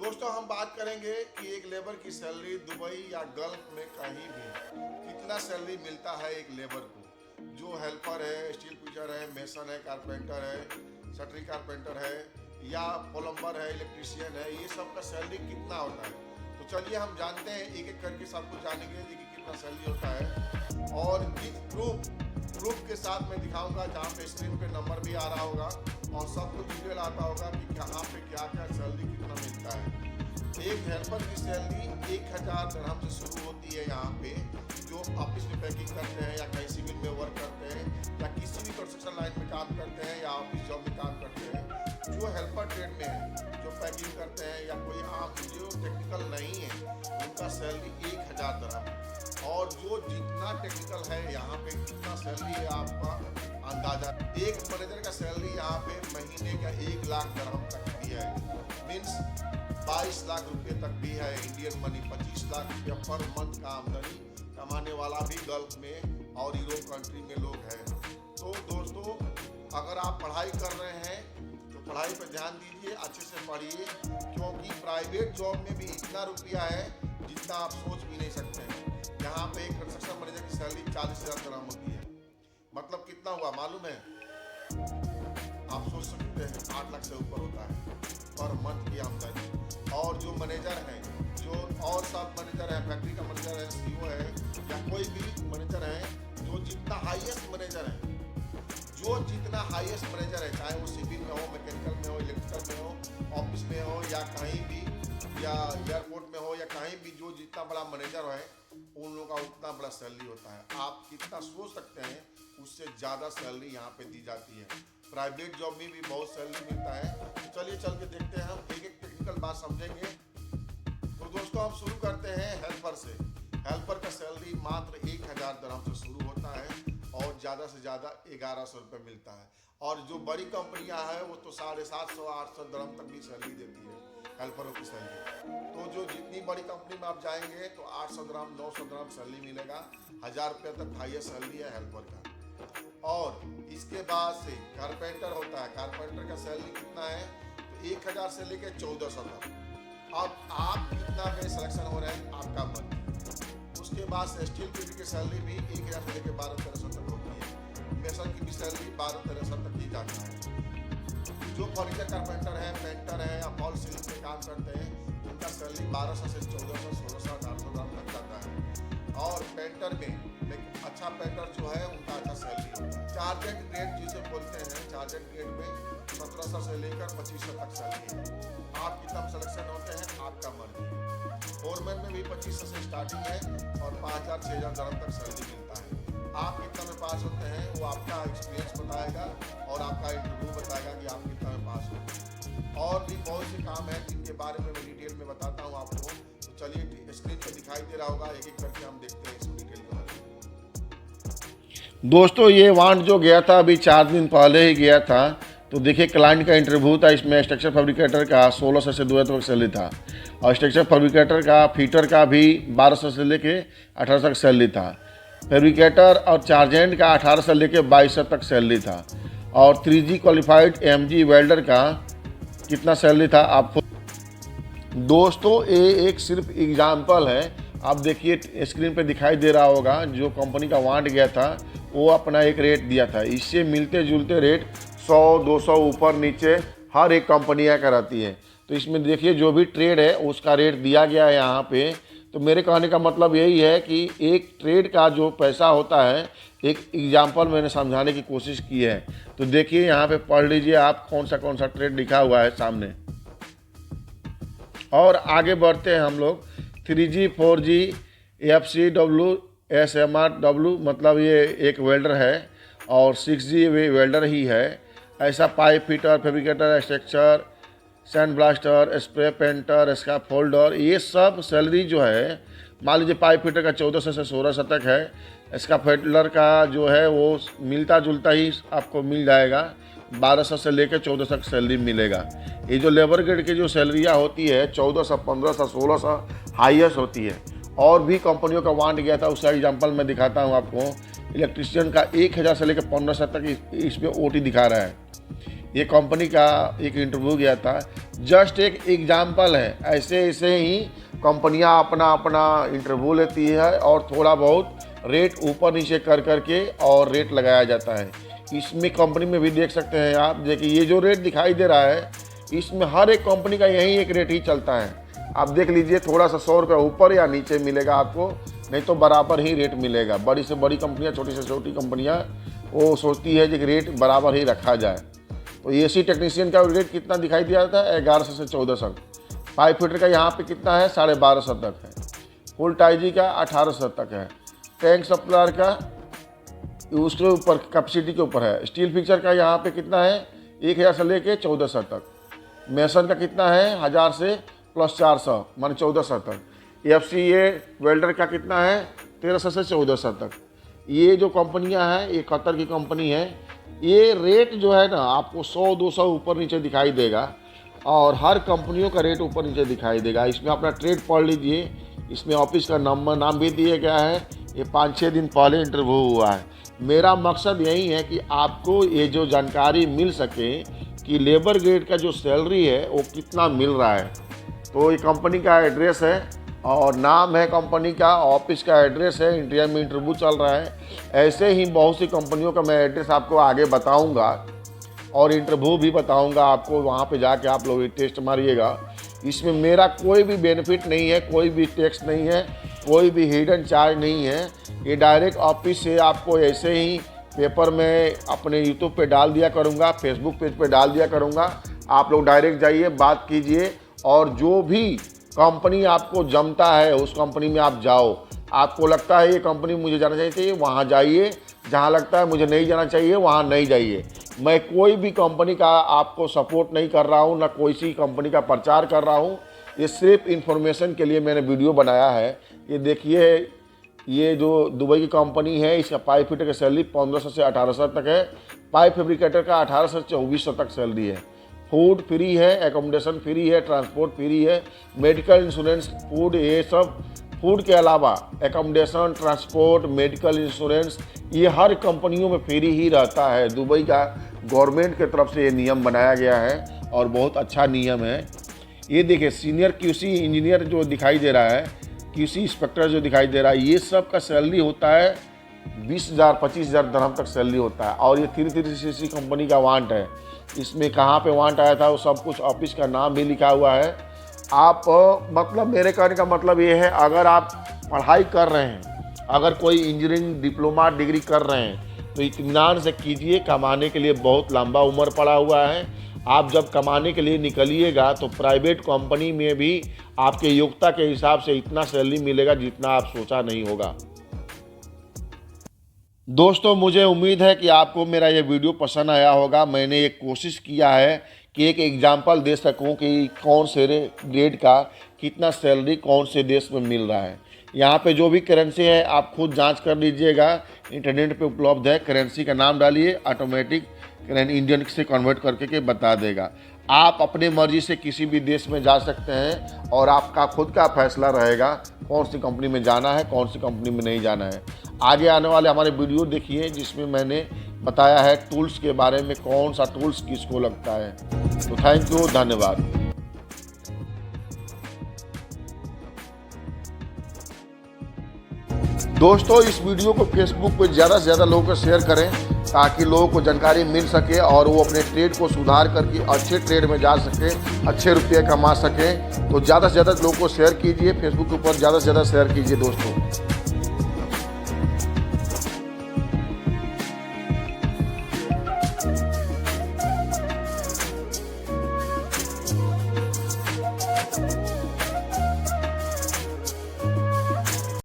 दोस्तों हम बात करेंगे कि एक लेबर की सैलरी दुबई या गल्फ में कहीं भी कितना सैलरी मिलता है एक लेबर को। जो हेल्पर है, स्टील पिचर है, मेसन है, कारपेंटर है, शटरी कारपेंटर है या प्लम्बर है, इलेक्ट्रीशियन है, ये सब का सैलरी कितना होता है। तो चलिए हम जानते हैं, एक एक करके सब कुछ जानेंगे कि कितना सैलरी होता है और किस प्रूफ के साथ मैं दिखाऊंगा, जहाँ पे स्क्रीन पे नंबर भी आ रहा होगा और सब कुछ डिटेल आता होगा कि कहाँ पे क्या क्या सैलरी कितना मिलता है। एक हेल्पर की सैलरी 1000 दिरहम से शुरू होती है यहाँ पे, जो ऑफिस में पैकिंग करते हैं या कहीं सिविल में वर्क करते हैं या किसी भी कंस्ट्रक्शन लाइन में काम करते हैं या ऑफिस जॉब में काम करते हैं। जो हेल्पर ट्रेड में है, जो पैकिंग करते हैं या कोई आम जो टेक्निकल नहीं है, उनका सैलरी 1000 दिरहम। और जो जितना टेक्निकल है यहाँ पे कितना सैलरी है आपका अंदाजा। एक मैनेजर का सैलरी यहाँ पे महीने का 1 लाख दिरहम तक भी है, मीन्स 22 लाख रुपए तक भी है इंडियन मनी। 25 लाख रुपया पर मंथ का आमदनी कमाने वाला भी गल्फ में और यूरोप कंट्री में लोग हैं। तो दोस्तों, अगर आप पढ़ाई कर रहे हैं तो पढ़ाई पर ध्यान दीजिए, अच्छे से पढ़िए, क्योंकि प्राइवेट जॉब में भी इतना रुपया है जितना आप सोच भी नहीं सकते हैं। यहाँ पे एक कंस्ट्रक्शन मैनेजर की सैलरी 40,000 दिरहम होती है। मतलब कितना हुआ मालूम है? आप सोच सकते हैं 8 लाख से ऊपर होता है पर मंथ की आमदनी। और जो मैनेजर हैं, जो और सब मैनेजर है, फैक्ट्री का मैनेजर है, सीईओ है या कोई भी मैनेजर है, जो जितना हाईएस्ट मैनेजर है, जो जितना हाईएस्ट मैनेजर है, चाहे वो सिविल में हो, मैकेनिकल में हो, इलेक्ट्रिकल में हो, ऑफिस में हो या कहीं भी, या एयरपोर्ट में हो या कहीं भी, जो जितना बड़ा मैनेजर है उन लोगों का उतना बड़ा सैलरी होता है। आप कितना सोच सकते हैं, उससे ज़्यादा सैलरी यहाँ पे दी जाती है। प्राइवेट जॉब में भी बहुत सैलरी मिलता है। तो चलिए चल के देखते हैं, हम एक एक टेक्निकल बात समझेंगे। तो दोस्तों हम शुरू करते हैं हेल्पर से। हेल्पर का सैलरी मात्र 1000 दिरहम से शुरू होता है और ज़्यादा से ज़्यादा 1100 रुपये मिलता है। और जो बड़ी कंपनियां हैं वो तो 750 800 दिरहम तक भी सैलरी देती है हेल्परों की सैलरी। तो जो जितनी बड़ी कंपनी में आप जाएंगे तो 800 दिरहम 900 दिरहम सैलरी मिलेगा। 1000 रुपये तक हाईएस्ट सैलरी है हेल्पर का। और इसके बाद से कारपेंटर होता है। कारपेंटर का सैलरी कितना है? तो 1000 से लेकर 1400 तक। अब आप कितना में सिलेक्शन हो रहे हैं, आपका मन। उसके बाद से स्टील पीटी की सैलरी भी 1000 से लेकर 1200-1300 तक होती है। मेसन की भी सैलरी 1200-1300 तक ही जाता है। जो फर्नीचर कारपेंटर है, पेंटर है या फॉल सीलिंग में काम करते हैं, उनका सैलरी 1200 से 1400, 1600, 1800 ग्राम तक जाता है। और पेंटर में अच्छा पेंटर जो है उनका अच्छा सैलरी होता है। चार्जेंट ग्रेड जिसे बोलते हैं, चार्जेंट ग्रेड में 1700 से लेकर 2500 तक सैलरी है। आप कितना सिलेक्शन होते हैं, आपका मर्जी। फोरमैन में भी 2500 से स्टार्टिंग है और 5000-6000 दिरहम तक सैलरी मिलता है। आप कितना में पास होते हैं वो आपका एक्सपीरियंस बताएगा और आपका इंटरव्यू बताएगा कि आप कितना में पास होते। और भी बहुत से काम हैं जिनके बारे में मैं डिटेल में बताता हूँ आपको। तो चलिए, स्क्रीन पर दिखाई दे रहा होगा, एक एक करके हम देखते हैं इसको डिटेल में। दोस्तों, ये वांट जो गया था अभी 4 दिन पहले ही गया था, तो देखिए क्लाइंट का इंटरव्यू था। इसमें स्ट्रक्चर फैब्रिकेटर का 1600 से 2000 तक सैलरी था और स्ट्रक्चर फैब्रिकेटर का, फीटर का भी 1200 से लेके 1800 तक सैलरी था। फैब्रिकेटर और चार्जेंट का 1800 से लेके 2200 तक सैलरी था। और 3G क्वालिफाइड MG वेल्डर का कितना सैलरी था आपको। दोस्तों, ये एक सिर्फ एग्जाम्पल है। आप देखिए स्क्रीन पे दिखाई दे रहा होगा, जो कंपनी का वांट गया था वो अपना एक रेट दिया था। इससे मिलते जुलते रेट 100-200 ऊपर नीचे हर एक कंपनियाँ कराती है। तो इसमें देखिए जो भी ट्रेड है उसका रेट दिया गया है यहाँ पे। तो मेरे कहने का मतलब यही है कि एक ट्रेड का जो पैसा होता है, एक एग्जाम्पल मैंने समझाने की कोशिश की है। तो देखिए यहाँ पे पढ़ लीजिए आप कौन सा ट्रेड लिखा हुआ है सामने। और आगे बढ़ते हैं हम लोग। 3G 4G FCW SMRW, मतलब ये एक वेल्डर है। और 6G वेल्डर ही है। ऐसा pipe fitter, fabricator, structure, sand blaster, spray painter, scrap folder, ये सब सैलरी जो है, मान लीजिए पाइप फिटर का 1400 से 1600 तक है। स्क्रैप फोल्डर का जो है वो मिलता जुलता ही आपको मिल जाएगा, 1200 से लेकर 1400 तक सैलरी मिलेगा। ये जो लेबर ग्रेड की जो सैलरियाँ होती है 1400, 1500, 1600 हाईएस्ट होती है। और भी कंपनियों का वांट गया था, उसका एग्जांपल मैं दिखाता हूँ आपको। इलेक्ट्रीशियन का 1000 से लेकर 1500 तक इसमें OT दिखा रहा है। ये कंपनी का एक इंटरव्यू गया था, जस्ट एक एग्जाम्पल है। ऐसे ऐसे ही कंपनियां अपना अपना इंटरव्यू लेती है और थोड़ा बहुत रेट ऊपर नीचे कर करके और रेट लगाया जाता है। इसमें कंपनी में भी देख सकते हैं आप, देखिए ये जो रेट दिखाई दे रहा है इसमें हर एक कंपनी का यही एक रेट ही चलता है। आप देख लीजिए, थोड़ा सा 100 रुपये ऊपर या नीचे मिलेगा आपको, नहीं तो बराबर ही रेट मिलेगा। बड़ी से बड़ी कंपनियां, छोटी से छोटी कंपनियां वो सोचती है कि रेट बराबर ही रखा जाए। तो एसी टेक्नीशियन का रेट कितना दिखाई दिया था, 1100 से 1400। पाइप फिटर का यहाँ पे कितना है, 1250 तक है। फुल टाइजी का 1800 तक है। टैंक सप्लायर का उसके ऊपर कैपेसिटी के ऊपर है। स्टील फिक्सर का यहाँ पे कितना है, 1000 से लेके 1400 तक। मेसन का कितना है, 1000 से प्लस 400 मान 1400 तक। FCA वेल्डर का कितना है, 1300 से 1400 तक। ये जो कंपनियां हैं, ये कतर की कंपनी है। ये रेट जो है ना आपको 100-200 ऊपर नीचे दिखाई देगा और हर कंपनियों का रेट ऊपर नीचे दिखाई देगा। इसमें अपना ट्रेड पढ़ लीजिए, इसमें ऑफिस का नाम भी दिया गया है। ये 5-6 दिन पहले इंटरव्यू हुआ है। मेरा मकसद यही है कि आपको ये जो जानकारी मिल सके कि लेबर ग्रेड का जो सैलरी है वो कितना मिल रहा है। तो ये कंपनी का एड्रेस है और नाम है कंपनी का, ऑफिस का एड्रेस है, इंडिया में इंटरव्यू चल रहा है। ऐसे ही बहुत सी कंपनियों का मैं एड्रेस आपको आगे बताऊंगा और इंटरव्यू भी बताऊंगा आपको। वहां पे जाके आप लोग टेस्ट मारिएगा। इसमें मेरा कोई भी बेनिफिट नहीं है, कोई भी टैक्स नहीं है, कोई भी हिडन चार्ज नहीं है। ये डायरेक्ट ऑफिस से आपको ऐसे ही पेपर में अपने यूट्यूब पे डाल दिया करूँगा, फेसबुक पेज पे डाल दिया करूँगा। आप लोग डायरेक्ट जाइए, बात कीजिए और जो भी कंपनी आपको जमता है उस कंपनी में आप जाओ। आपको लगता है ये कंपनी मुझे जाना चाहिए, वहाँ जाइए। जहाँ लगता है मुझे नहीं जाना चाहिए वहाँ नहीं जाइए। मैं कोई भी कंपनी का आपको सपोर्ट नहीं कर रहा हूँ, ना कोई सी कंपनी का प्रचार कर रहा हूँ। ये सिर्फ इन्फॉर्मेशन के लिए मैंने वीडियो बनाया है। ये देखिए, ये जो दुबई की कंपनी है, इसका पाइप फिटर की सैलरी 1500 से 1800 तक है। पाइप फैब्रिकेटर का 1800 से 2400 तक सैलरी है। फूड फ्री है, एकोमोडेशन फ्री है, ट्रांसपोर्ट फ्री है, मेडिकल इंश्योरेंस, फूड, ये सब। फूड के अलावा एकोमोडेशन, ट्रांसपोर्ट, मेडिकल इंश्योरेंस ये हर कंपनियों में फ्री ही रहता है। दुबई का गवर्नमेंट की तरफ से ये नियम बनाया गया है और बहुत अच्छा नियम है। ये देखिए, सीनियर QC इंजीनियर जो दिखाई दे रहा है, QC इंस्पेक्टर जो दिखाई दे रहा है, ये सब का सैलरी होता है 20,000-25,000 दरहम तक सैलरी होता है। और ये 336 कंपनी का वांट है। इसमें कहाँ पे वांट आया था वो सब कुछ, ऑफिस का नाम भी लिखा हुआ है। आप मतलब मेरे कहने का मतलब ये है, अगर आप पढ़ाई कर रहे हैं, अगर कोई इंजीनियरिंग डिप्लोमा डिग्री कर रहे हैं तो इत्मीनान से कीजिए। कमाने के लिए बहुत लंबा उम्र पड़ा हुआ है। आप जब कमाने के लिए निकलिएगा तो प्राइवेट कंपनी में भी आपके योग्यता के हिसाब से इतना सैलरी मिलेगा जितना आप सोचा नहीं होगा। दोस्तों, मुझे उम्मीद है कि आपको मेरा ये वीडियो पसंद आया होगा। मैंने एक कोशिश किया है कि एक एग्जांपल दे सकूं कि कौन से ग्रेड का कितना सैलरी कौन से देश में मिल रहा है। यहाँ पे जो भी करेंसी है आप खुद जांच कर लीजिएगा, इंटरनेट पे उपलब्ध है। करेंसी का नाम डालिए, ऑटोमेटिक इंडियन से कन्वर्ट करके के बता देगा। आप अपने मर्जी से किसी भी देश में जा सकते हैं और आपका खुद का फैसला रहेगा कौन सी कंपनी में जाना है, कौन सी कंपनी में नहीं जाना है। आगे आने वाले हमारे वीडियो देखिए जिसमें मैंने बताया है टूल्स के बारे में, कौन सा टूल्स किसको लगता है। तो थैंक यू, धन्यवाद। दोस्तों, इस वीडियो को फेसबुक पर ज़्यादा से ज़्यादा लोगों को शेयर करें ताकि लोगों को जानकारी मिल सके और वो अपने ट्रेड को सुधार करके अच्छे ट्रेड में जा सके, अच्छे रुपये कमा सकें। तो ज़्यादा से ज़्यादा लोगों को शेयर कीजिए, फेसबुक के ऊपर ज़्यादा से ज़्यादा शेयर कीजिए दोस्तों।